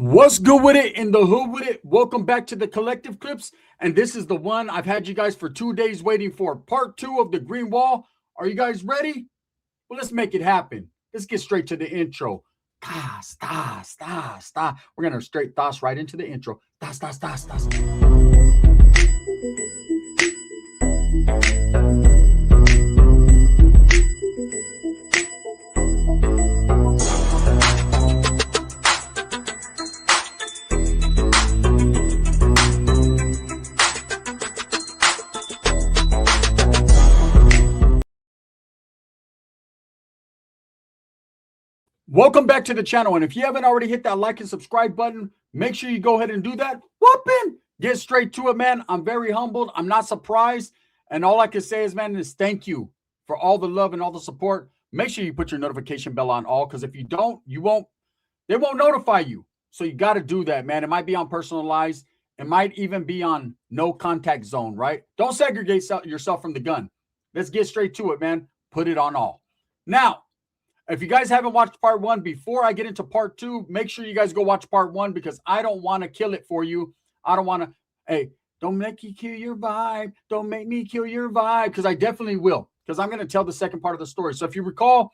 What's good with it in the hood with it? Welcome back to the Collective Clips. And this is the one I've had you guys for 2 days waiting for. Part 2 of the Green Wall. Are you guys ready? Well, let's make it happen. Let's get straight to the intro. Tas, tas, tas, tas. We're going to straight toss right into the intro. Tas, tas, tas, tas. Welcome back to the channel. And if you haven't already hit that like and subscribe button, make sure you go ahead and do that. Whooping! Get straight to it, man. I'm very humbled. I'm not surprised. And all I can say is, man, is thank you for all the love and all the support. Make sure you put your notification bell on all, because if you don't, they won't notify you. So you got to do that, man. It might be on personalized. It might even be on no contact zone, right? Don't segregate yourself from the gun. Let's get straight to it, man. Put it on all. Now, if you guys haven't watched part 1, before I get into part 2, make sure you guys go watch part 1, because I don't want to kill it for you. I don't want to, hey, don't make me kill your vibe. Don't make me kill your vibe, because I definitely will, because I'm going to tell the second part of the story. So if you recall,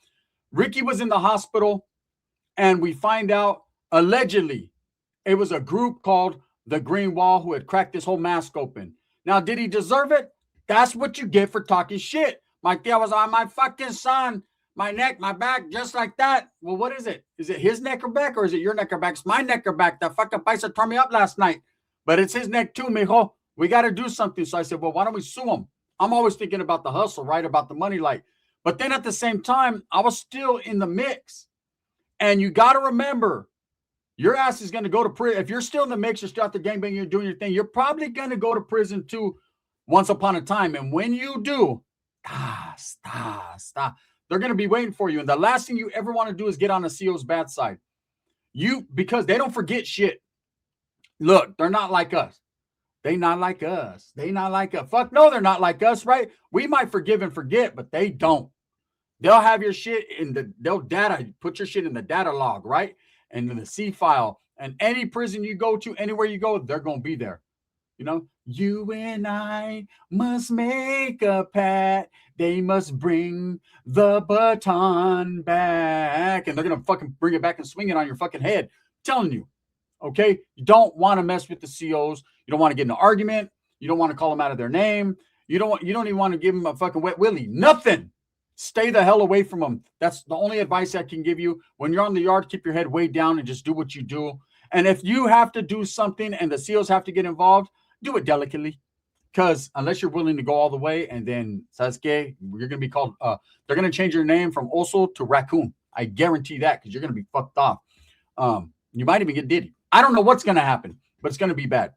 Ricky was in the hospital, and we find out, allegedly, it was a group called the Green Wall who had cracked this whole mask open. Now, did he deserve it? That's what you get for talking shit. My tia was on my fucking son. My neck, my back, just like that. Well, what is it? Is it his neck or back, or is it your neck or back? It's my neck or back. The fucking paisa tore me up last night. But it's his neck too, mijo. We got to do something. So I said, well, why don't we sue him? I'm always thinking about the hustle, right? About the money light. But then at the same time, I was still in the mix. And you got to remember, your ass is going to go to prison. If you're still in the mix, you're still out the gangbang, you're doing your thing, you're probably going to go to prison too once upon a time. And when you do, they're going to be waiting for you. And the last thing you ever want to do is get on a CO's bad side. Because they don't forget shit. Look, they're not like us. They not like us. They not like us. Fuck no, they're not like us, right? We might forgive and forget, but they don't. They'll have your shit they'll put your shit in the data log, right? And in the C file. And any prison you go to, anywhere you go, they're going to be there. You know, you and I must make a pact. They must bring the baton back. And they're going to fucking bring it back and swing it on your fucking head. I'm telling you, okay? You don't want to mess with the COs. You don't want to get in an argument. You don't want to call them out of their name. You don't even want to give them a fucking wet willy. Nothing. Stay the hell away from them. That's the only advice I can give you. When you're on the yard, keep your head way down and just do what you do. And if you have to do something and the COs have to get involved, do it delicately, because unless you're willing to go all the way, and then Sasuke, you're going to be called, they're going to change your name from Oso to Raccoon. I guarantee that, because you're going to be fucked off. You might even get Diddy. I don't know what's going to happen, but it's going to be bad.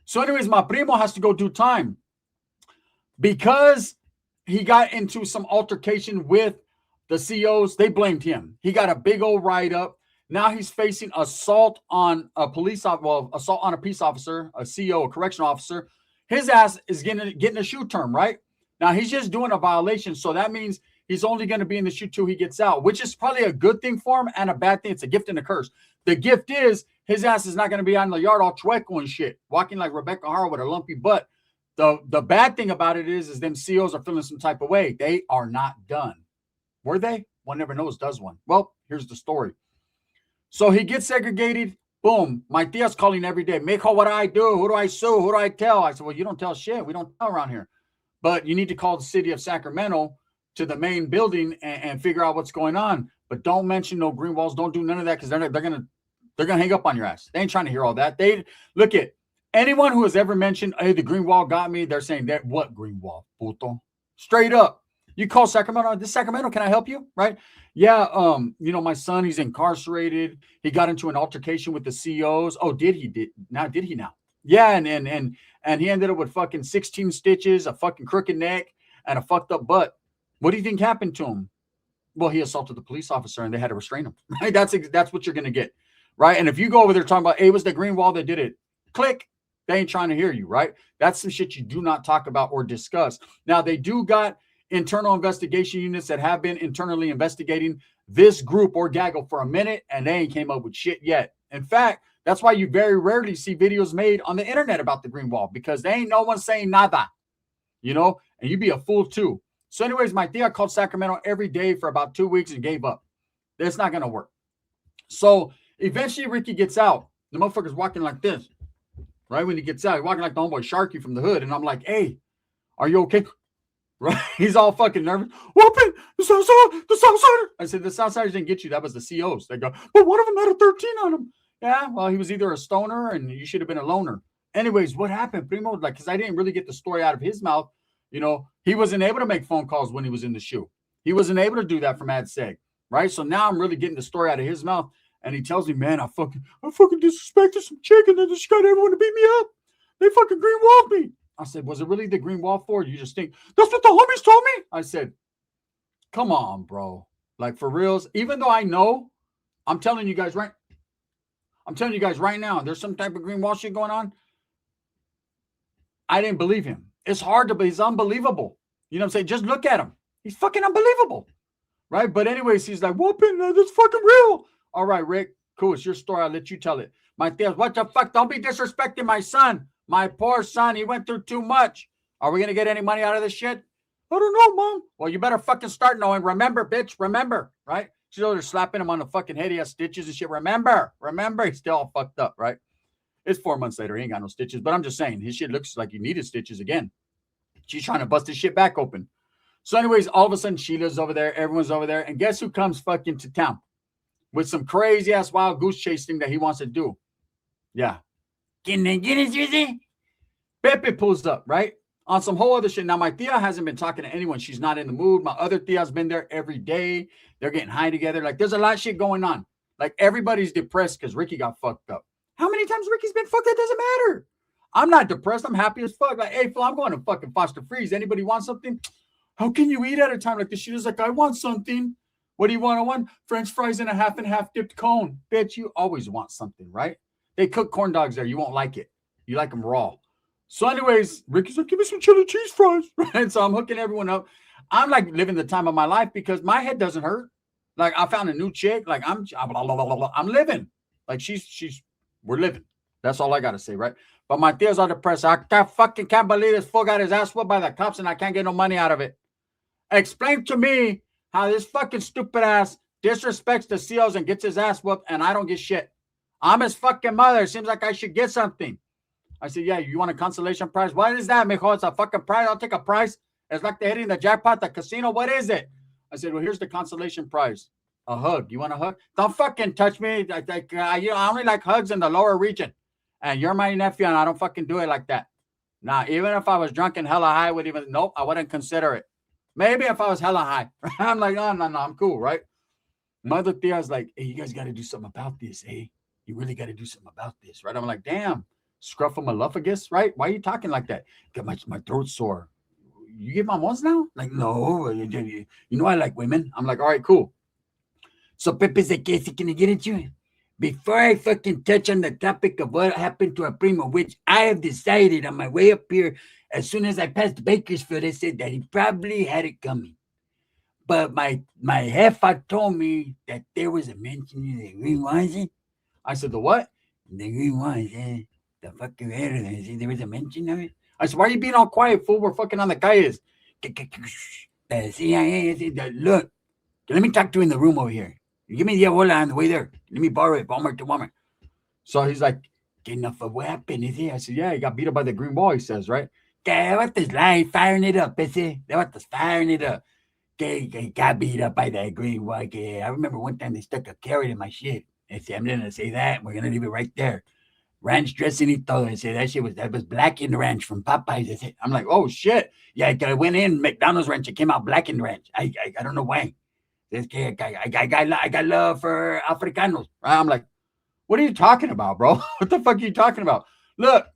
So anyways, my primo has to go do time because he got into some altercation with the COs. They blamed him. He got a big old write-up. Now he's facing assault on a assault on a peace officer, a CO, a correctional officer. His ass is getting a shoe term, right? Now he's just doing a violation. So that means he's only going to be in the shoe till he gets out, which is probably a good thing for him and a bad thing. It's a gift and a curse. The gift is his ass is not going to be out in the yard all chueco and shit, walking like Rebecca Hara with a lumpy butt. The bad thing about it is them COs are feeling some type of way. They are not done. Were they? One never knows, does one? Well, here's the story. So he gets segregated. Boom. My tia's calling every day. Mijo, what do I do? Who do I sue? Who do I tell? I said, well, you don't tell shit. We don't tell around here. But you need to call the city of Sacramento to the main building and figure out what's going on. But don't mention no green walls. Don't do none of that, because they're gonna hang up on your ass. They ain't trying to hear all that. They look at anyone who has ever mentioned, hey, the green wall got me. They're saying that what green wall? Puto. Straight up. You call Sacramento, this Sacramento, can I help you? Right? Yeah, my son, he's incarcerated. He got into an altercation with the COs. Oh, did he now? Yeah, and he ended up with fucking 16 stitches, a fucking crooked neck, and a fucked up butt. What do you think happened to him? Well, he assaulted the police officer and they had to restrain him. Right? That's what you're gonna get. Right? And if you go over there talking about, hey, it was the green wall that did it, click. They ain't trying to hear you, right? That's some shit you do not talk about or discuss. Now, they do got internal investigation units that have been internally investigating this group or gaggle for a minute, and they ain't came up with shit yet. In fact, that's why you very rarely see videos made on the internet about the green wall, because there ain't no one saying nada, and you'd be a fool too. So anyways, my tia called Sacramento every day for about 2 weeks and gave up. It's not going to work. So eventually Ricky gets out. The motherfucker's walking like this. Right when he gets out, he's walking like the homeboy Sharky from the hood. And I'm like, hey, are you okay? Right? He's all fucking nervous. Whooping the Southsider. I said, the Southsiders didn't get you. That was the COs. They go, but one of them had a 13 on him. Yeah, well, he was either a stoner and you should have been a loner. Anyways, what happened? Primo, like, because I didn't really get the story out of his mouth. He wasn't able to make phone calls when he was in the shoe. He wasn't able to do that from AdSeg. Right? So now I'm really getting the story out of his mouth. And he tells me, man, I fucking disrespected some chick, and then she got everyone to beat me up. They fucking green walled me. I said, was it really the green wall for you? Just think, that's what the homies told me. I said, come on, bro. Like, for reals. Even though I know, I'm telling you guys right now, there's some type of green wall shit going on. I didn't believe him. It's hard to believe. He's unbelievable. You know what I'm saying? Just look at him. He's fucking unbelievable. Right? But anyways, he's like, whooping, that's fucking real. All right, Rick, cool. It's your story. I'll let you tell it. My tia, what the fuck? Don't be disrespecting my son. My poor son. He went through too much. Are we going to get any money out of this shit? I don't know, Mom. Well, you better fucking start knowing. Remember, bitch. Remember, right? She's over there slapping him on the fucking head. He has stitches and shit. Remember. He's still all fucked up, right? It's 4 months later. He ain't got no stitches. But I'm just saying, his shit looks like he needed stitches again. She's trying to bust his shit back open. So anyways, all of a sudden, Sheila's over there. Everyone's over there. And guess who comes fucking to town? With some crazy ass wild goose chase thing that he wants to do. Yeah. Can they get it, Susie? Pepe pulls up, right? On some whole other shit. Now, my tia hasn't been talking to anyone. She's not in the mood. My other tia's been there every day. They're getting high together. Like, there's a lot of shit going on. Like, everybody's depressed because Ricky got fucked up. How many times Ricky's been fucked? That doesn't matter. I'm not depressed. I'm happy as fuck. Like, hey, Phil, I'm going to fucking Foster Freeze. Anybody want something? How can you eat at a time like this? She was like, I want something. What do you want? I want French fries and a half and half dipped cone. Bitch, you always want something, right? They cook corn dogs there. You won't like it. You like them raw. So anyways, Ricky's like, give me some chili cheese fries. Right? So I'm hooking everyone up. I'm like living the time of my life because my head doesn't hurt. Like, I found a new chick. Like, I'm living. Like, we're living. That's all I got to say, right? But my tia's all depressed. I can't believe this fool got his ass whooped by the cops and I can't get no money out of it. Explain to me how this fucking stupid ass disrespects the COs and gets his ass whooped and I don't get shit. I'm his fucking mother. It seems like I should get something. I said, yeah, you want a consolation prize? What is that, mijo? It's a fucking prize. I'll take a prize. It's like they're hitting the jackpot, the casino. What is it? I said, well, here's the consolation prize. A hug. You want a hug? Don't fucking touch me. I only like hugs in the lower region. And you're my nephew and I don't fucking do it like that. Nah, even if I was drunk and hella high, nope, I wouldn't consider it. Maybe if I was hella high. I'm like, no, I'm cool, right? Mother Tia's like, hey, you guys got to do something about this, eh? You really got to do something about this, right? I'm like, damn, scruffalumophagus, right? Why are you talking like that? Got my throat's sore. You get mamos now? Like, no, you know I like women. I'm like, all right, cool. So Pepe's like, yes, can I get at you? Before I fucking touch on the topic of what happened to our primo, which I have decided on my way up here, as soon as I passed Bakersfield, I said that he probably had it coming. But my jefa told me that there was a mention of the green ones. I said, the what? The green ones, the fucking hair. There was a mention of it. I said, why are you being all quiet, fool? We're fucking on the calles. The CIA, look, let me talk to you in the room over here. You give me the abuela on the way there. Let me borrow it, Walmart to Walmart. So he's like, ¿qué enough of what happened? Is he? I said, yeah, he got beat up by the green wall, he says, right? ¿Qué? What this lie? Firing it up, ese. What this firing it up? ¿Qué? Got beat up by that green wall. ¿Qué? I remember one time they stuck a carrot in my shit. I said, I'm going to say that. We're going to leave it right there. Ranch dressing y todo. I said, that was black in the ranch from Popeyes. I said, I'm like, oh, shit. Yeah, I went in McDonald's ranch. It came out black in the ranch. I don't know why. I got love for Africanos. I'm like, what are you talking about, bro? What the fuck are you talking about? Look,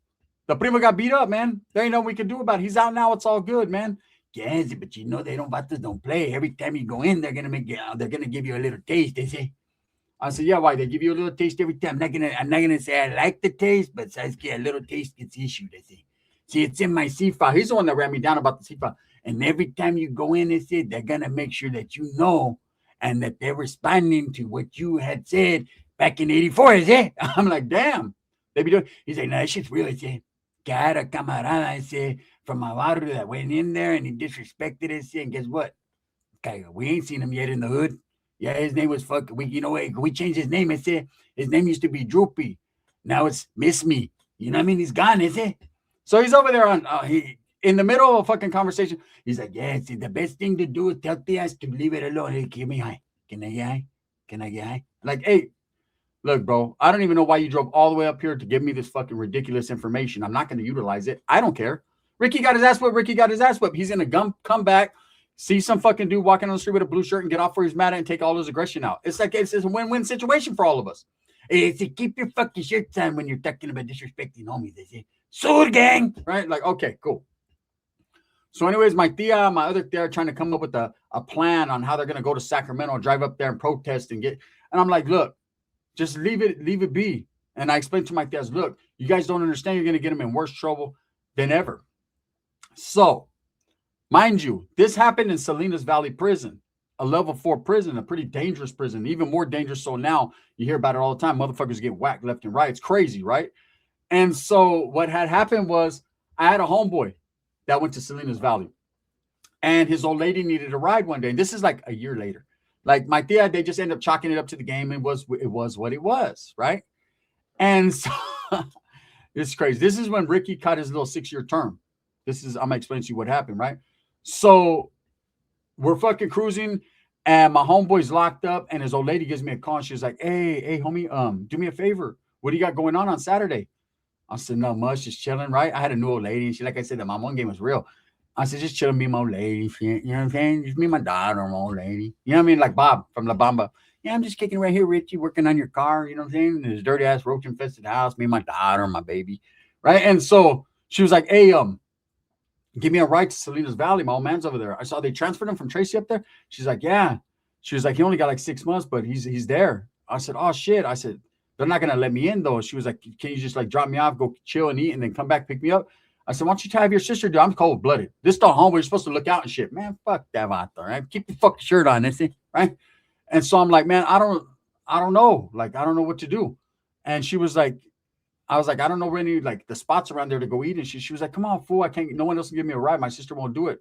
the primo got beat up, man. There ain't nothing we can do about it. He's out now. It's all good, man. Yes, but you know they don't play. Every time you go in, they're gonna give you a little taste. They say. I said, yeah, why? They give you a little taste every time. I'm not gonna say I like the taste, but says a little taste gets issued. They say. See, it's in my C file. He's the one that ran me down about the C file. And every time you go in, they said they're gonna make sure that you know and that they're responding to what you had said back in 84, is it? I'm like, damn. They be doing. He's like, no, that shit's real. I say, got a camarada, I say, from my barrio that went in there and he disrespected us. And guess what? Okay, we ain't seen him yet in the hood. Yeah, his name was you know what? We changed his name. I said his name used to be Droopy. Now it's Miss Me. You know what I mean? He's gone, is it? So he's over there on he in the middle of a fucking conversation. He's like, yeah, see, the best thing to do is tell the ass to leave it alone. Hey, give me high. Can I get high? Can I get high? Like, hey, look, bro, I don't even know why you drove all the way up here to give me this fucking ridiculous information. I'm not going to utilize it. I don't care. Ricky got his ass whipped. Ricky got his ass whipped. He's going to come back, see some fucking dude walking on the street with a blue shirt and get off where he's mad at and take all his aggression out. It's like it's a win-win situation for all of us. It's to keep your fucking shirts on when you're talking about disrespecting homies. They say, Sur gang, right? Like, okay, cool. So anyways, my other tia are trying to come up with a plan on how they're going to go to Sacramento and drive up there and protest and I'm like, look, just leave it be. And I explained to my tias, look, you guys don't understand. You're going to get them in worse trouble than ever. So, mind you, this happened in Salinas Valley Prison, a level 4 prison, a pretty dangerous prison, even more dangerous. So now you hear about it all the time. Motherfuckers get whacked left and right. It's crazy, right? And so what had happened was I had a homeboy that went to Salinas Valley, and his old lady needed a ride one day. And this is like a year later. Like my tia, they just ended up chalking it up to the game. And it was what it was, right? And so it's crazy. This is when Ricky cut his little 6-year term. I'm gonna explain to you what happened, right? So we're fucking cruising, and my homeboy's locked up, and his old lady gives me a call. And she's like, hey, homie, do me a favor. What do you got going on Saturday? I said, not much, just chilling, right? I had a new old lady, and like I said, that my one game was real. I said, just chilling, me and my old lady, you know what I'm saying? Just me and my daughter, my old lady. You know what I mean? Like Bob from La Bamba. Yeah, I'm just kicking right here, Richie, working on your car, you know what I'm saying? In his dirty-ass, roach-infested house, me and my daughter, my baby, right? And so she was like, hey, give me a ride to Salinas Valley. My old man's over there. I saw they transferred him from Tracy up there. She's like, yeah. She was like, he only got like 6 months, but he's there. I said, oh, shit. I said, they're not going to let me in, though. She was like, can you just like drop me off, go chill and eat, and then come back, pick me up? I said, why don't you have your sister do? I'm cold-blooded. This the home where you're supposed to look out and shit. Man, fuck that out there, right? Keep your fucking shirt on, right? And so I'm like, man, I don't know. Like, I don't know what to do. And she was like, I was like, I don't know where any, like, the spots around there to go eat. And she was like, come on, fool. No one else can give me a ride. My sister won't do it.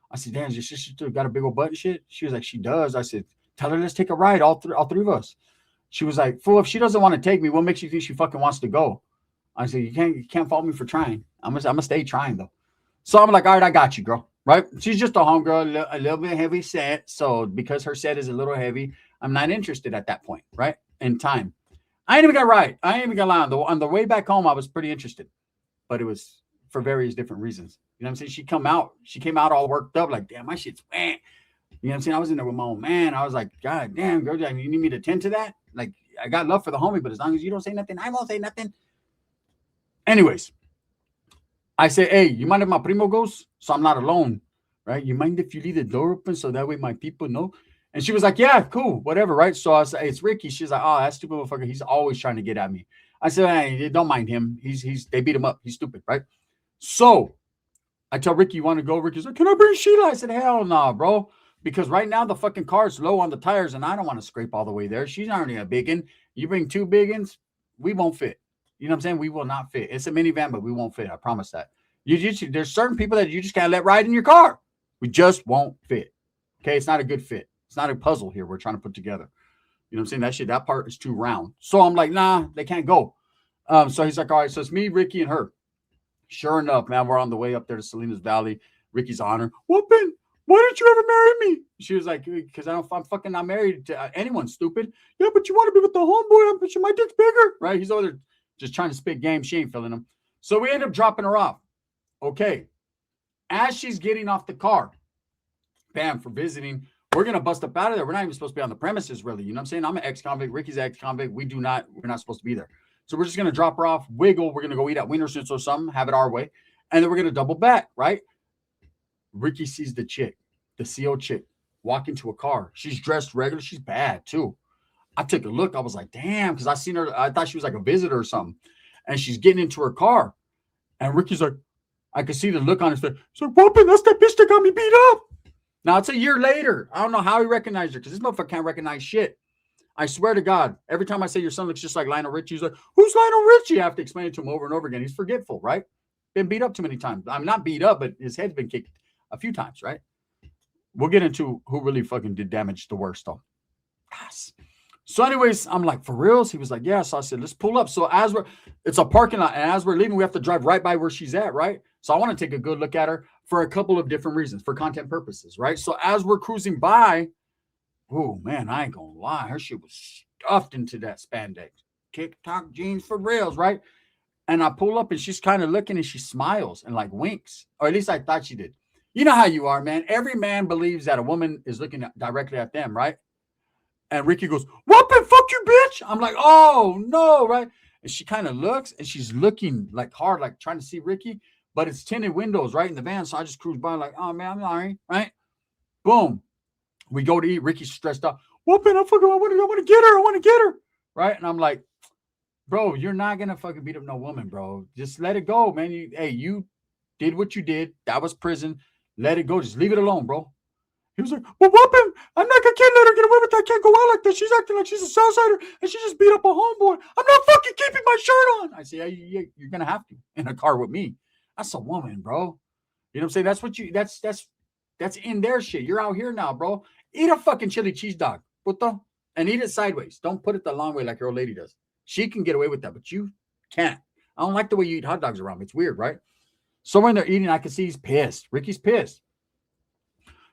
I said, damn, your sister got a big old butt and shit? She was like, she does. I said, tell her, let's take a ride, all three of us. She was like, fool, if she doesn't want to take me, what makes you think she fucking wants to go? I said, you can't fault me for trying. I'm gonna stay trying, though. So I'm like, all right, I got you, girl. Right? She's just a homegirl, a little bit heavy set. So because her set is a little heavy, I'm not interested at that point, right? In time. I ain't even gonna ride. I ain't even gonna lie. On the way back home, I was pretty interested. But it was for various different reasons. You know what I'm saying? She came out all worked up, like, damn, my shit's wet. You know what I'm saying? I was in there with my old man. I was like, God damn, girl, you need me to tend to that? Like, I got love for the homie, but as long as you don't say nothing, I won't say nothing. Anyways, I say, hey, you mind if my primo goes? So I'm not alone, right? You mind if you leave the door open so that way my people know? And she was like, yeah, cool, whatever, right? So I said, hey, it's Ricky. She's like, oh, that stupid motherfucker. He's always trying to get at me. I said, hey, don't mind him. They beat him up. He's stupid, right? So I tell Ricky, you want to go? Ricky's like, can I bring Sheila? I said, hell no, bro. Because right now the fucking car's low on the tires, and I don't want to scrape all the way there. She's already a biggin. You bring 2 biggins, we won't fit. You know what I'm saying? We will not fit. It's a minivan, but we won't fit. I promise that. There's certain people that you just can't let ride in your car. We just won't fit. Okay, it's not a good fit. It's not a puzzle here we're trying to put together. You know what I'm saying? That part is too round. So I'm like, nah, they can't go. So he's like, all right, so it's me, Ricky, and her. Sure enough, man, we're on the way up there to Salinas Valley. Ricky's on her. Whoopin', why didn't you ever marry me? She was like, because I'm fucking not married to anyone, stupid. Yeah, but you want to be with the homeboy. But my dick's bigger, right? He's over there just trying to spit game. She ain't feeling him. So we end up dropping her off. Okay. As she's getting off the car, bam, for visiting, we're going to bust up out of there. We're not even supposed to be on the premises, really. You know what I'm saying? I'm an ex-convict. Ricky's an ex-convict. We're not supposed to be there. So we're just going to drop her off, wiggle. We're going to go eat at Wienerschnitzel or something, have it our way. And then we're going to double back, right? Ricky sees the chick, the CO chick, walk into a car. She's dressed regular. She's bad, too. I took a look. I was like, damn, because I seen her. I thought she was like a visitor or something. And she's getting into her car. And Ricky's like, I could see the look on his face. He's like, whoopin', that's that bitch that got me beat up. Now, it's a year later. I don't know how he recognized her because this motherfucker can't recognize shit. I swear to God, every time I say your son looks just like Lionel Richie, he's like, who's Lionel Richie? I have to explain it to him over and over again. He's forgetful, right? Been beat up too many times. I'm not beat up, but his head's been kicked a few times, right? We'll get into who really fucking did damage the worst, though. Yes. So, anyways, I'm like, for reals? He was like, yeah. So I said, let's pull up. So it's a parking lot, and as we're leaving, we have to drive right by where she's at, right? So I want to take a good look at her for a couple of different reasons, for content purposes, right? So as we're cruising by, oh man, I ain't gonna lie, her shit was stuffed into that spandex. TikTok jeans for reals, right? And I pull up, and she's kind of looking, and she smiles and like winks, or at least I thought she did. You know how you are, man. Every man believes that a woman is looking directly at them, right? And Ricky goes, whoopin', fuck you, bitch. I'm like, oh, no, right? And she kind of looks, and she's looking like hard, like trying to see Ricky, but it's tinted windows, right, in the van. So I just cruise by like, oh, man, I'm sorry, right? Boom. We go to eat. Ricky's stressed out. Whoopin', I want to get her. I want to get her, right? And I'm like, bro, you're not going to fucking beat up no woman, bro. Just let it go, man. You did what you did. That was prison. Let it go. Just leave it alone, bro. He was like, well, whoopin', can't let her get away with that. I can't go out like this. She's acting like she's a Southsider, and she just beat up a homeboy. I'm not fucking keeping my shirt on. I say, yeah, you're going to have to in a car with me. That's a woman, bro. You know what I'm saying? That's what that's in their shit. You're out here now, bro. Eat a fucking chili cheese dog, puto, and eat it sideways. Don't put it the long way like your old lady does. She can get away with that, but you can't. I don't like the way you eat hot dogs around me. It's weird, right? So when they're eating, I can see he's pissed. Ricky's pissed.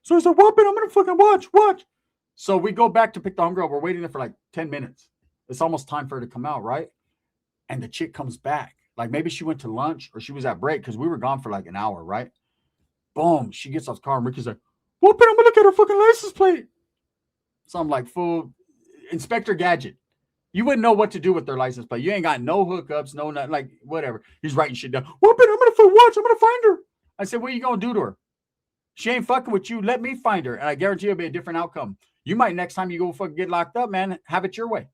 So I said, whoopin', I'm going to fucking watch. So we go back to pick the homegirl. We're waiting there for like 10 minutes. It's almost time for her to come out, right? And the chick comes back. Like maybe she went to lunch or she was at break because we were gone for like an hour, right? Boom. She gets off the car and Ricky's like, whoopin', I'm going to look at her fucking license plate. So I'm like, fool, Inspector Gadget. You wouldn't know what to do with their license plate. You ain't got no hookups, no nothing, like whatever. He's writing shit down. Whoopin', I'm going to watch. I'm going to find her. I said, what are you going to do to her? She ain't fucking with you. Let me find her. And I guarantee it'll be a different outcome. You might next time you go fucking get locked up, man, have it your way.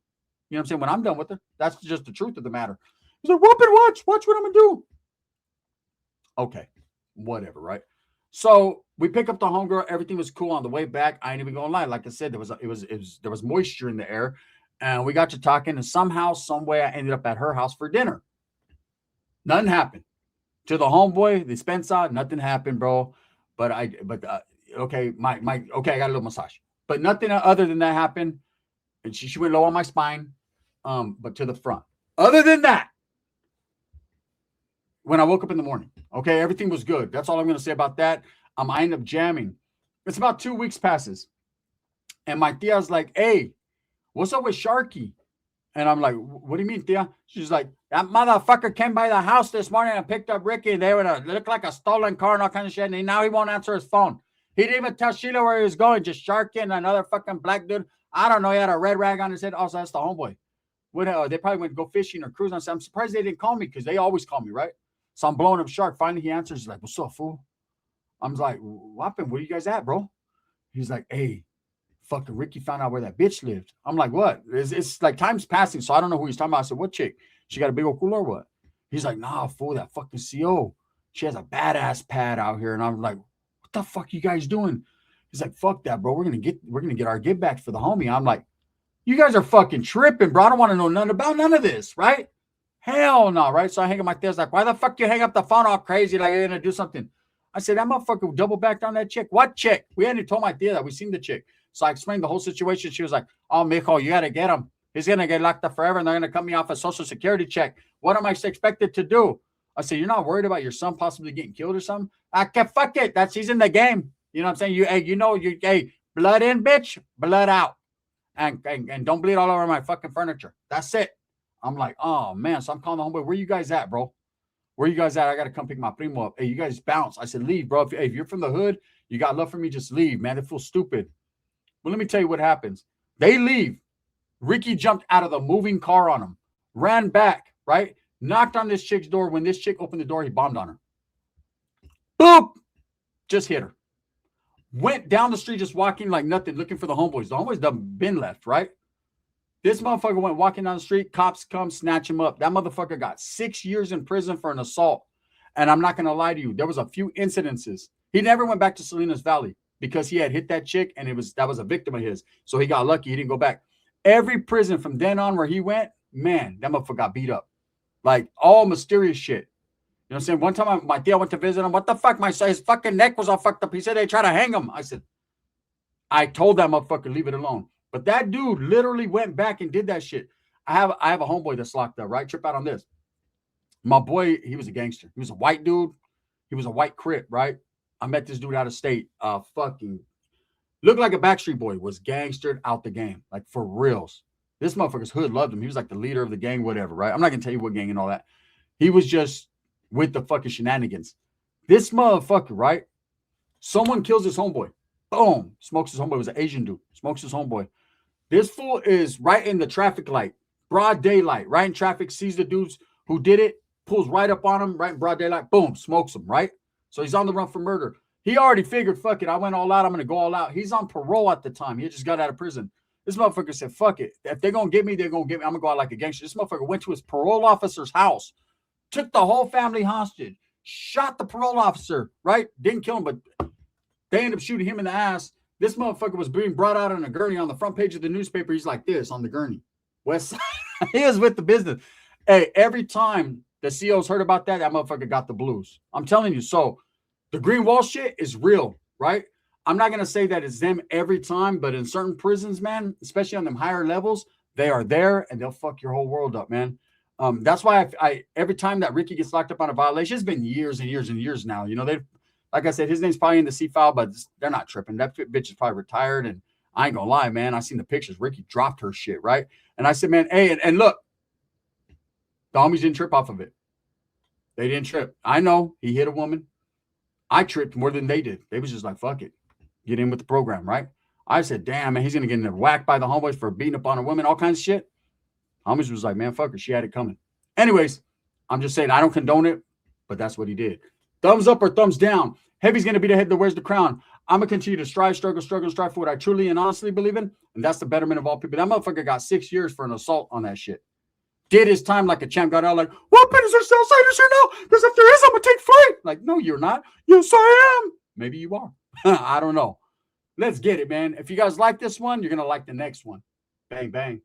You know what I'm saying? When I'm done with her, that's just the truth of the matter. He's like, whoop and watch what I'm going to do. Okay, whatever, right? So we pick up the homegirl. Everything was cool on the way back. I ain't even going to lie. Like I said, there was moisture in the air. And we got to talking. And somehow, some way, I ended up at her house for dinner. Nothing happened. To the homeboy, the Spencer, nothing happened, bro. Okay, I got a little massage, but nothing other than that happened. And she went low on my spine, but to the front. Other than that, when I woke up in the morning, okay, everything was good. That's all I'm going to say about that. I end up jamming. It's about 2 weeks passes, and my tia's like, "Hey, what's up with Sharky?" And I'm like, what do you mean, Tia? She's like, that motherfucker came by the house this morning and picked up Ricky. And they looked like a stolen car and all kind of shit. And now he won't answer his phone. He didn't even tell Sheila where he was going. Just Sharky and another fucking black dude. I don't know. He had a red rag on his head. Also, that's the homeboy. They probably went to go fishing or cruising. I'm surprised they didn't call me because they always call me, right? So I'm blowing up Shark. Finally, he answers. He's like, what's up, fool? I'm like, what happened? Where you guys at, bro? He's like, hey. Fucking Ricky found out where that bitch lived. I'm like, what? It's like time's passing, so I don't know who he's talking about. I said, what chick? She got a big old cooler or what? He's like, nah, fool, that fucking CO. She has a badass pad out here. And I'm like, what the fuck you guys doing? He's like, fuck that, bro. We're gonna get our Getbacks for the homie. I'm like, you guys are fucking tripping, bro. I don't want to know nothing about none of this, right? Hell no, right? So I hang up my there's like, why the fuck you hang up the phone all crazy like you're gonna do something? I said, that motherfucker double backed on that chick. What chick? We hadn't told my tia that we seen the chick. So I explained the whole situation. She was like, oh, mijo, you got to get him. He's going to get locked up forever, and they're going to cut me off a social security check. What am I expected to do? I said, you're not worried about your son possibly getting killed or something? I can't, fuck it. He's in the game. You know what I'm saying? Blood in, bitch, blood out. And don't bleed all over my fucking furniture. That's it. I'm like, oh, man. So I'm calling the homeboy. Where you guys at, bro? Where you guys at? I got to come pick my primo up. Hey, you guys bounce. I said, leave, bro. If you're from the hood, you got love for me, just leave, man. It feels stupid. Well, let me tell you what happens. They leave. Ricky jumped out of the moving car on him, ran back, right? Knocked on this chick's door. When this chick opened the door, he bombed on her. Boop! Just hit her. Went down the street just walking like nothing, looking for the homeboys. The homeboys done been left, right? This motherfucker went walking down the street. Cops come, snatch him up. That motherfucker got 6 years in prison for an assault. And I'm not going to lie to you. There was a few incidences. He never went back to Salinas Valley, because he had hit that chick and that was a victim of his. So he got lucky. He didn't go back. Every prison from then on where he went, man, that motherfucker got beat up. Like all mysterious shit. You know what I'm saying? One time my tia went to visit him. What the fuck? His fucking neck was all fucked up. He said they tried to hang him. I said, I told that motherfucker, leave it alone. But that dude literally went back and did that shit. I have a homeboy that's locked up, right? Trip out on this. My boy, he was a gangster. He was a white dude. He was a white Crip, right? I met this dude out of state. Fucking looked like a Backstreet Boy. Was gangstered out the game. Like for reals. This motherfucker's hood loved him. He was like the leader of the gang, whatever, right? I'm not going to tell you what gang and all that. He was just with the fucking shenanigans. This motherfucker, right? Someone kills his homeboy. Boom. Smokes his homeboy. It was an Asian dude. Smokes his homeboy. This fool is right in the traffic light. Broad daylight. Right in traffic. Sees the dudes who did it. Pulls right up on him. Right in broad daylight. Boom. Smokes him, right? So he's on the run for murder. He already figured, fuck it. I went all out. I'm going to go all out. He's on parole at the time. He just got out of prison. This motherfucker said, fuck it. If they're going to get me, they're going to get me. I'm going to go out like a gangster. This motherfucker went to his parole officer's house. Took the whole family hostage. Shot the parole officer, right? Didn't kill him, but they ended up shooting him in the ass. This motherfucker was being brought out on a gurney on the front page of the newspaper. He's like this on the gurney. West Side. He was with the business. Hey, every time the COs heard about that, that motherfucker got the blues. I'm telling you. So the green wall shit is real, right? I'm not going to say that it's them every time, but in certain prisons, man, especially on them higher levels, they are there and they'll fuck your whole world up, man. That's why I every time that Ricky gets locked up on a violation, it's been years and years and years now. You know, they, like I said, his name's probably in the C file, but they're not tripping. That bitch is probably retired, and I ain't gonna lie, man. I seen the pictures. Ricky dropped her shit, right? And I said, man, hey, and look, the homies didn't trip off of it. They didn't trip. I know he hit a woman. I tripped more than they did. They was just like, fuck it, get in with the program, right? I said, damn, man, he's gonna get whacked by the homeboys for beating up on a woman, all kinds of shit. Homies was like, man, fuck her. She had it coming. Anyways, I'm just saying I don't condone it, but that's what he did. Thumbs up or thumbs down. Heavy's going to be the head that wears the crown. I'm going to continue to strive for what I truly and honestly believe in, and that's the betterment of all people. That motherfucker got 6 years for an assault on that shit. Did his time like a champ, got out like, what, is there Southsiders here now? Because if there is, I'm going to take flight. Like, no, you're not. Yes, I am. Maybe you are. I don't know. Let's get it, man. If you guys like this one, you're going to like the next one. Bang, bang.